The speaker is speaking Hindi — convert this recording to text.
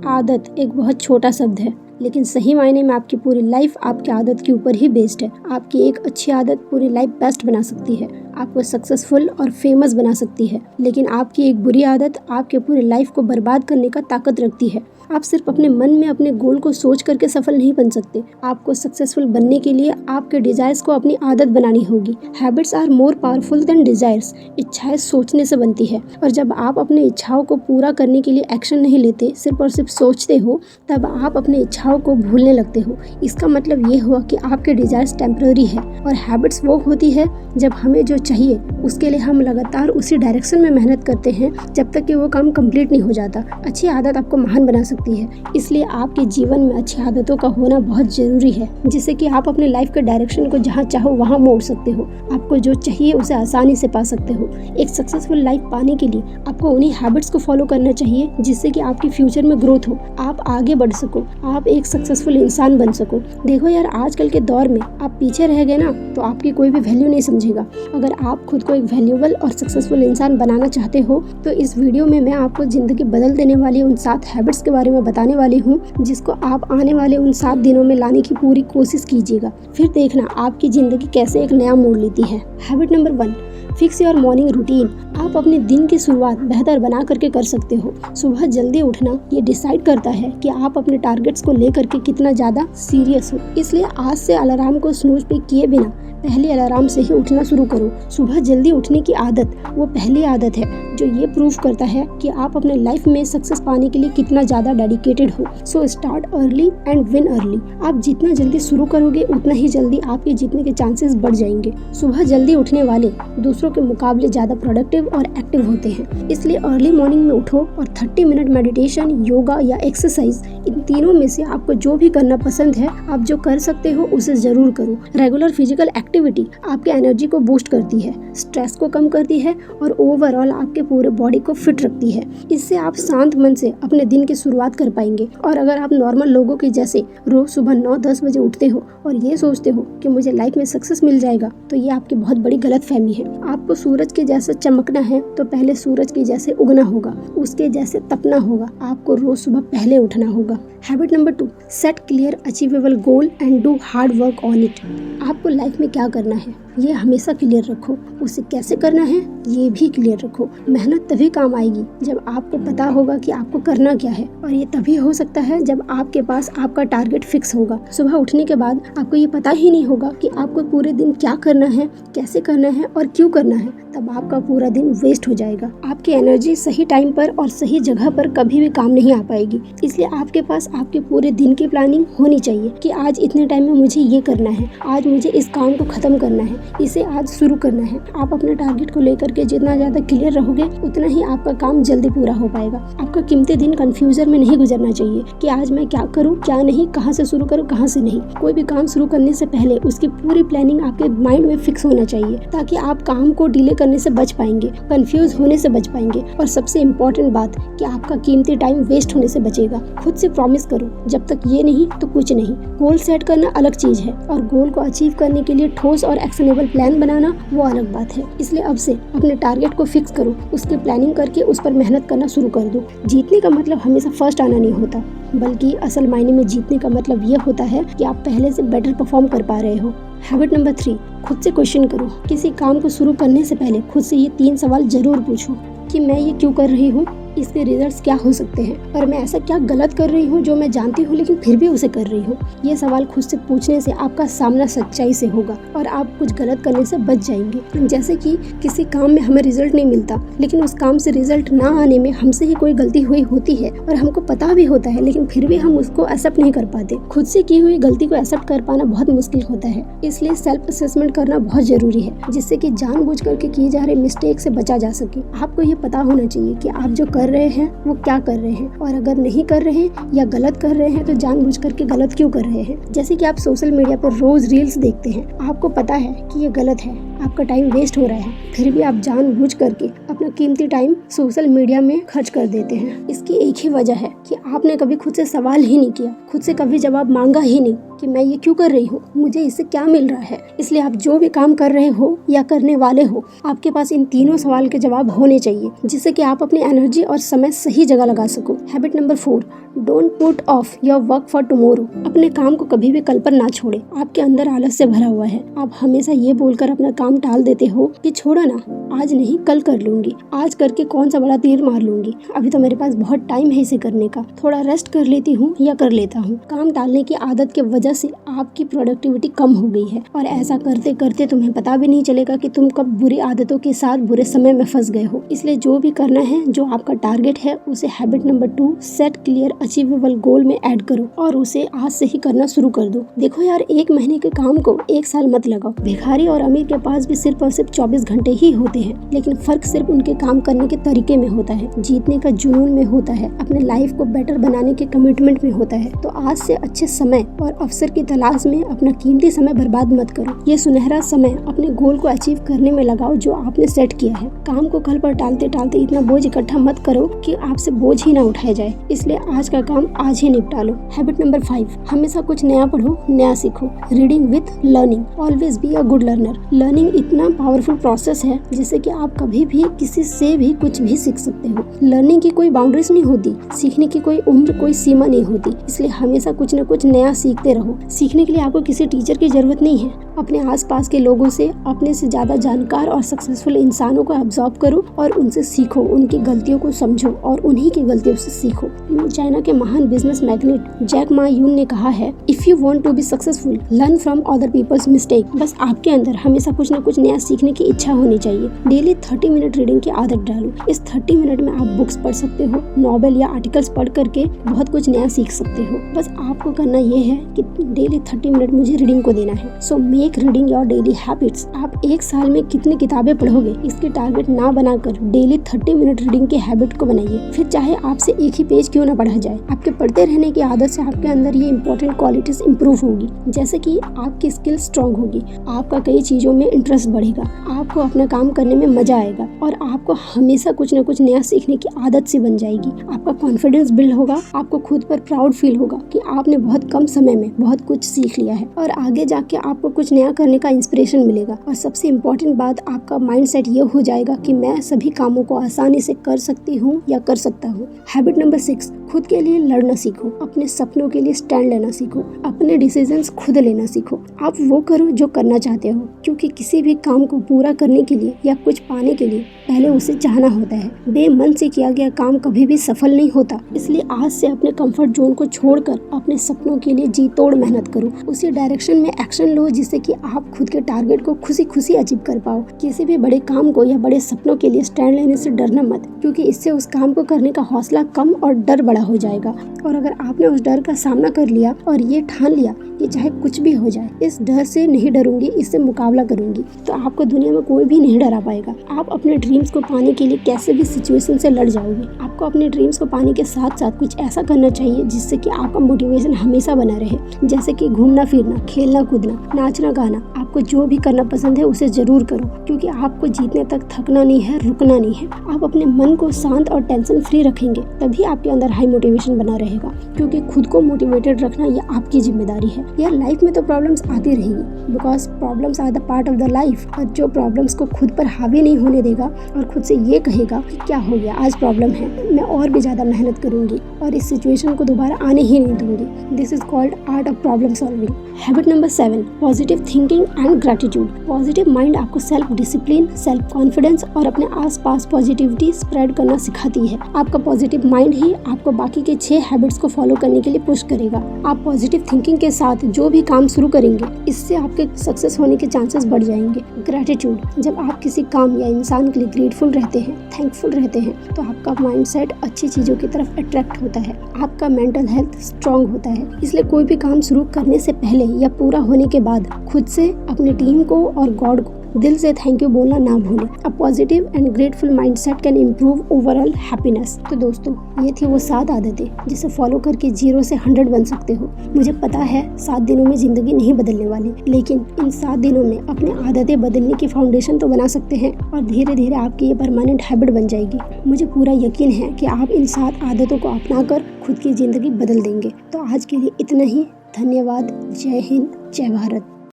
आदत एक बहुत छोटा शब्द है, लेकिन सही मायने में आपकी पूरी लाइफ आपकी आदत के ऊपर ही बेस्ड है। आपकी एक अच्छी आदत पूरी लाइफ बेस्ट बना सकती है, आपको सक्सेसफुल और फेमस बना सकती है, लेकिन आपकी एक बुरी आदत आपके पूरी लाइफ को बर्बाद करने का ताकत रखती है। आप सिर्फ अपने मन में अपने गोल को सोच करके सफल नहीं बन सकते। आपको सक्सेसफुल बनने के लिए आपके डिजायर्स को अपनी आदत बनानी होगी। Habits are more powerful than desires. इच्छाएं सोचने से बनती है, और जब आप अपनी इच्छाओं को पूरा करने के लिए एक्शन नहीं लेते, सिर्फ और सिर्फ सोचते हो, तब आप अपनी इच्छाओं को भूलने लगते हो। इसका मतलब ये हुआ कि आपके डिजायर्स टेम्पररी है, और हैबिट्स वो होती है जब हमें जो चाहिए उसके लिए हम लगातार उसी डायरेक्शन में मेहनत करते हैं जब तक कि वो काम कंप्लीट नहीं हो जाता। अच्छी आदत आपको महान बना सकती है, इसलिए आपके जीवन में अच्छी आदतों का होना बहुत जरूरी है, जिससे कि आप अपने लाइफ के डायरेक्शन को जहाँ चाहो वहाँ मोड़ सकते हो। आपको जो चाहिए उसे आसानी से पा सकते हो। एक सक्सेसफुल लाइफ पाने के लिए आपको उन्हीं हैबिट्स को फॉलो करना चाहिए जिससे कि आपकी फ्यूचर में ग्रोथ हो, आप आगे बढ़ सको, आप एक सक्सेसफुल इंसान बन सको। देखो यार, आजकल के दौर में आप पीछे रह गए ना तो आपकी कोई भी वैल्यू नहीं समझेगा। अगर आप खुद को एक वैल्यूएबल और सक्सेसफुल इंसान बनाना चाहते हो तो इस वीडियो में मैं आपको जिंदगी बदल देने वाली उन 7 हैबिट्स के बारे में बताने वाली हूँ, जिसको आप आने वाले उन 7 दिनों में लाने की पूरी कोशिश कीजिएगा। फिर देखना आपकी जिंदगी कैसे एक नया मोड़ लेती है। Habit number 1, fix your morning routine. आप अपने दिन की शुरुआत बेहतर बना करके कर सकते हो। सुबह जल्दी उठना ये डिसाइड करता है कि आप अपने टारगेट्स को लेकर के कितना ज़्यादा सीरियस हो। इसलिए आज से अलार्म को स्नूज पे किए बिना पहले अलार्म से ही उठना शुरू करो। सुबह जल्दी उठने की आदत वो पहली आदत है जो ये प्रूव करता है कि आप अपने लाइफ में सक्सेस पाने के लिए कितना ज़्यादा डेडिकेटेड हो। So start early and win early. आप जितना जल्दी शुरू करोगे उतना ही जल्दी आपके जीतने के चांसेस बढ़ जाएंगे। सुबह जल्दी उठने वाले दूसरों के मुकाबले ज़्यादा प्रोडक्टिव और एक्टिव होते हैं, इसलिए अर्ली मॉर्निंग में उठो और 30 मिनट मेडिटेशन, योगा या एक्सरसाइज, इन तीनों में से आपको जो भी करना पसंद है, आप जो कर सकते हो उसे जरूर करो। रेगुलर फिजिकल एक्टिविटी आपके एनर्जी को बूस्ट करती है, स्ट्रेस को कम करती है और ओवरऑल आपके पूरे बॉडी को फिट रखती है। इससे आप शांत मन से अपने दिन की शुरुआत कर पाएंगे। और अगर आप नॉर्मल लोगों के जैसे रोज सुबह 9-10 बजे उठते हो और ये सोचते हो कि मुझे लाइफ में सक्सेस मिल जाएगा, तो ये आपकी बहुत बड़ी गलतफहमी है। आपको सूरज के जैसे चमकना है तो पहले सूरज के जैसे उगना होगा, उसके जैसे तपना होगा। आपको रोज सुबह पहले उठना होगा। Habit number 2, set clear achievable goal and do hard work on it. आपको लाइफ में क्या करना है ये हमेशा क्लियर रखो, उसे कैसे करना है ये भी क्लियर रखो। मेहनत तभी काम आएगी जब आपको पता होगा कि आपको करना क्या है, और ये तभी हो सकता है जब आपके पास आपका टारगेट फिक्स होगा। सुबह उठने के बाद आपको ये पता ही नहीं होगा कि आपको पूरे दिन क्या करना है, कैसे करना है और क्यों करना है, तब आपका पूरा दिन वेस्ट हो जाएगा। आपकी एनर्जी सही टाइम पर और सही जगह पर कभी भी काम नहीं आ पाएगी। इसलिए आपके पास आपके पूरे दिन की प्लानिंग होनी चाहिए कि आज इतने टाइम में मुझे ये करना है, आज मुझे इस काम को खत्म करना है, इसे आज शुरू करना है। आप अपने टारगेट को लेकर के जितना ज्यादा क्लियर रहोगे उतना ही आपका काम जल्दी पूरा हो पाएगा। आपका कीमती दिन कंफ्यूजन में नहीं गुजरना चाहिए कि आज मैं क्या करूं, क्या नहीं, कहां से शुरू करूं, कहां से नहीं। कोई भी काम शुरू करने से पहले उसकी पूरी प्लानिंग आपके माइंड में फिक्स होना चाहिए, ताकि आप काम को डिले करने से बच पाएंगे, कंफ्यूज होने से बच पाएंगे, और सबसे इम्पोर्टेंट बात कि आपका कीमती टाइम वेस्ट होने से बचेगा। खुद से प्रॉमिस करो, जब तक ये नहीं तो कुछ नहीं। गोल सेट करना अलग चीज है, और गोल को अचीव करने के लिए ठोस और एक्शनेबल प्लान बनाना वो अलग बात है। इसलिए अब से अपने टारगेट को फिक्स करो, उसकी प्लानिंग करके उस पर मेहनत करना शुरू कर दो। जीतने का मतलब हमेशा फर्स्ट आना नहीं होता, बल्कि असल मायने में जीतने का मतलब ये होता है कि आप पहले से बेटर परफॉर्म कर पा रहे हो। हैबिट नंबर 3, खुद से क्वेश्चन करो। किसी काम को शुरू करने से पहले खुद से ये 3 सवाल जरूर पूछो कि मैं ये क्यों कर रही हूँ, इसके रिजल्ट्स क्या हो सकते हैं, और मैं ऐसा क्या गलत कर रही हूँ जो मैं जानती हूँ लेकिन फिर भी उसे कर रही हूँ। ये सवाल खुद से पूछने से आपका सामना सच्चाई से होगा और आप कुछ गलत करने से बच जाएंगे। जैसे कि किसी काम में हमें रिजल्ट नहीं मिलता, लेकिन उस काम से रिजल्ट ना आने में हमसे ही कोई गलती हुई होती है और हमको पता भी होता है, लेकिन फिर भी हम उसको एक्सेप्ट नहीं कर पाते। खुद से की हुई गलती को एक्सेप्ट कर पाना बहुत मुश्किल होता है, इसलिए सेल्फ असेसमेंट करना बहुत जरूरी है, जिससे कि जानबूझ करके किए जा रहे मिस्टेक से बचा जा सके। आपको ये पता होना चाहिए कि आप जो कर रहे हैं वो क्या कर रहे हैं, और अगर नहीं कर रहे हैं या गलत कर रहे हैं तो जानबूझ करके गलत क्यों कर रहे हैं। जैसे कि आप सोशल मीडिया पर रोज रील्स देखते हैं, आपको पता है कि ये गलत है, आपका टाइम वेस्ट हो रहा है, फिर भी आप जानबूझ करके अपना कीमती टाइम सोशल मीडिया में खर्च कर देते हैं। इसकी एक ही वजह है कि आपने कभी खुद से सवाल ही नहीं किया, खुद से कभी जवाब मांगा ही नहीं कि मैं ये क्यों कर रही हूँ, मुझे इससे क्या मिल रहा है। इसलिए आप जो भी काम कर रहे हो या करने वाले हो, आपके पास इन तीनों सवाल के जवाब होने चाहिए, जिससे कि आप अपनी एनर्जी और समय सही जगह लगा सको। Habit number 4, don't put off your work for tomorrow. अपने काम को कभी भी कल पर ना छोड़े। आपके अंदर आलस से भरा हुआ है। आप हमेशा ये बोलकर अपना काम टाल देते हो कि छोड़ो ना, आज नहीं कल कर लूंगी, आज करके कौन सा बड़ा तीर मार लूंगी, अभी तो मेरे पास बहुत टाइम है इसे करने का, थोड़ा रेस्ट कर लेती हूँ या कर लेता हूँ। काम टालने की आदत के वजह से आपकी प्रोडक्टिविटी कम हो गई है और ऐसा करते करते तुम्हें पता भी नहीं चलेगा कि तुम कब बुरी आदतों के साथ बुरे समय में फंस गए हो। इसलिए जो भी करना है, जो आपका टारगेट है, उसे habit number 2 set clear achievable गोल में ऐड करो और उसे आज से ही करना शुरू कर दो। देखो यार, 1 महीने के काम को 1 साल मत लगाओ। भिखारी और अमीर के पास भी सिर्फ और सिर्फ 24 घंटे ही होते हैं, लेकिन फर्क सिर्फ उनके काम करने के तरीके में होता है, जीतने का जुनून में होता है, अपने लाइफ को बेटर बनाने के कमिटमेंट में होता है। तो आज से अच्छे समय और अवसर की तलाश में अपना कीमती समय बर्बाद मत करो। ये सुनहरा समय अपने गोल को अचीव करने में लगाओ जो आपने सेट किया है। काम को कल पर टालते टालते इतना बोझ इकट्ठा मत करो कि आपसे बोझ ही ना उठाया जाए। इसलिए आज का काम आज ही निपटा लो। हैबिट नंबर 5, हमेशा कुछ नया पढ़ो, नया सीखो। Reading with learning, always be a good learner. Learning इतना पावरफुल प्रोसेस है जिससे कि आप कभी भी किसी से भी कुछ भी सीख सकते हो। लर्निंग की कोई बाउंड्रीज नहीं होती, सीखने की कोई उम्र, कोई सीमा नहीं होती। इसलिए हमेशा कुछ न कुछ नया सीखते रहो। सीखने के लिए आपको किसी टीचर की जरूरत नहीं है। अपने आसपास के लोगों से, अपने से ज्यादा जानकार और सक्सेसफुल इंसानों को ऑब्जर्व करो और उनसे सीखो, उनकी गलतियों को समझो और उन्हीं की गलतियों से सीखो। चाइना के महान बिजनेस मैग्नेट जैक मा यून ने कहा है, if you want to be successful, learn from other peoples mistake. बस आपके अंदर हमेशा कुछ न कुछ नया सीखने की इच्छा होनी चाहिए। डेली 30 मिनट रीडिंग की आदत डालो। इस 30 मिनट में आप बुक्स पढ़ सकते हो, नॉवेल या आर्टिकल्स पढ़ करके बहुत कुछ नया सीख सकते हो। बस आपको करना ये है कि डेली 30 मिनट मुझे रीडिंग को देना है। So make reading your daily habits. आप 1 साल में कितनी किताबें पढ़ोगे, इसकी टारगेट ना बनाकर डेली 30 मिनट रीडिंग के हैबिट को बनाइए। फिर चाहे आपसे एक ही पेज क्यों ना पढ़ा जाए, आपके पढ़ते रहने की आदत से आपके अंदर ये इंपॉर्टेंट क्वालिटीज इंप्रूव होगी, जैसे कि आपकी स्किल स्ट्रांग होगी, आपका कई चीजों में इंटरेस्ट बढ़ेगा, आपको अपना काम करने में मजा आएगा और आपको हमेशा कुछ न कुछ नया सीखने की आदत सी बन जाएगी। आपका कॉन्फिडेंस बिल्ड होगा, आपको खुद पर प्राउड फील होगा कि आपने बहुत कम समय में बहुत कुछ सीख लिया है और आगे जाके आपको कुछ नया करने का इंस्पिरेशन मिलेगा। और सबसे इम्पोर्टेंट बात, आपका माइंडसेट ये हो जाएगा कि मैं सभी कामों को आसानी से कर सकती हूँ या कर सकता हूँ। हैबिट नंबर 6, खुद के लिए लड़ना सीखो। अपने सपनों के लिए स्टैंड लेना सीखो। अपने डिसीजंस खुद लेना सीखो। आप वो करो जो करना चाहते हो, क्योंकि किसी भी काम को पूरा करने के लिए या कुछ पाने के लिए पहले उसे चाहना होता है। बेमन से किया गया काम कभी भी सफल नहीं होता। इसलिए आज से अपने कंफर्ट जोन को छोड़कर अपने सपनों के लिए जी तोड़ मेहनत करो। उसी डायरेक्शन में एक्शन लो जिससे कि आप खुद के टारगेट को खुशी खुशी अचीव कर पाओ। किसी भी बड़े काम को या बड़े सपनों के लिए स्टैंड लेने से डरना मत, क्योंकि इससे उस काम को करने का हौसला कम और डर बड़ा हो जाएगा। और अगर आपने उस डर का सामना कर लिया और ये ठान लिया कि चाहे कुछ भी हो जाए, इस डर से नहीं डरूंगी, इससे मुकाबला करूंगी, तो आपको दुनिया में कोई भी नहीं डरा पाएगा। आप अपने ड्रीम्स को पाने के लिए कैसे भी सिचुएशन से लड़ जाओगे। आपको अपने ड्रीम्स को पाने के साथ साथ कुछ ऐसा करना चाहिए जिससे कि आपका मोटिवेशन हमेशा बना रहे, जैसे कि घूमना फिरना, खेलना कूदना, नाचना गाना। आपको जो भी करना पसंद है उसे जरूर करो, क्योंकि आपको जीतने तक थकना नहीं है, रुकना नहीं है। आप अपने मन को शांत और टेंशन फ्री रखेंगे, तभी आपके अंदर हाई मोटिवेशन बना रहेगा, क्योंकि खुद को मोटिवेटेड रखना ये आपकी जिम्मेदारी है। यार, लाइफ में तो प्रॉब्लम्स आती रहेंगी, because problems are the part of the life. और जो प्रॉब्लम्स को खुद पर हावी नहीं होने देगा और खुद से ये कहेगा कि क्या हो गया, आज प्रॉब्लम है, मैं और भी ज्यादा मेहनत करूंगी और इस सिचुएशन को दोबारा आने ही नहीं दूंगी। This is called art of problem solving. Habit number 7, positive thinking and gratitude. Positive mind आपको सेल्फ डिसिप्लिन, सेल्फ कॉन्फिडेंस और अपने आसपास पॉजिटिविटी स्प्रेड करना सिखाती है। आपका पॉजिटिव माइंड ही आपको बाकी के 6 हैबिट्स को फॉलो करने के लिए पुश करेगा। आप पॉजिटिव थिंकिंग के साथ जो भी काम शुरू करेंगे, इससे आपके सक्सेस होने के चांसेस बढ़ जाएंगे। ग्रेटिट्यूड, जब आप किसी काम या इंसान के लिए ग्रेटफुल रहते हैं, थैंकफुल रहते हैं, तो आपका माइंडसेट अच्छी चीजों की तरफ अट्रैक्ट होता है, आपका मेंटल हेल्थ स्ट्रांग होता है। इसलिए कोई भी काम शुरू करने से पहले या पूरा होने के बाद खुद से, अपनी टीम को और गॉड को दिल से थैंक यू बोलना ना भूलें। A positive and grateful mindset can improve overall happiness. तो दोस्तों, ये थी वो 7 आदतें जिसे फॉलो करके 0 से 100 बन सकते हो। मुझे पता है 7 दिनों में जिंदगी नहीं बदलने वाली, लेकिन इन 7 दिनों में अपनी आदतें बदलने की फाउंडेशन तो बना सकते हैं और धीरे धीरे आपकी ये परमानेंट हैबिट बन जाएगी। मुझे पूरा यकीन है कि आप इन 7 आदतों को अपनाकर खुद की जिंदगी बदल देंगे। तो आज के लिए इतना ही। धन्यवाद। जय हिंद, जय भारत।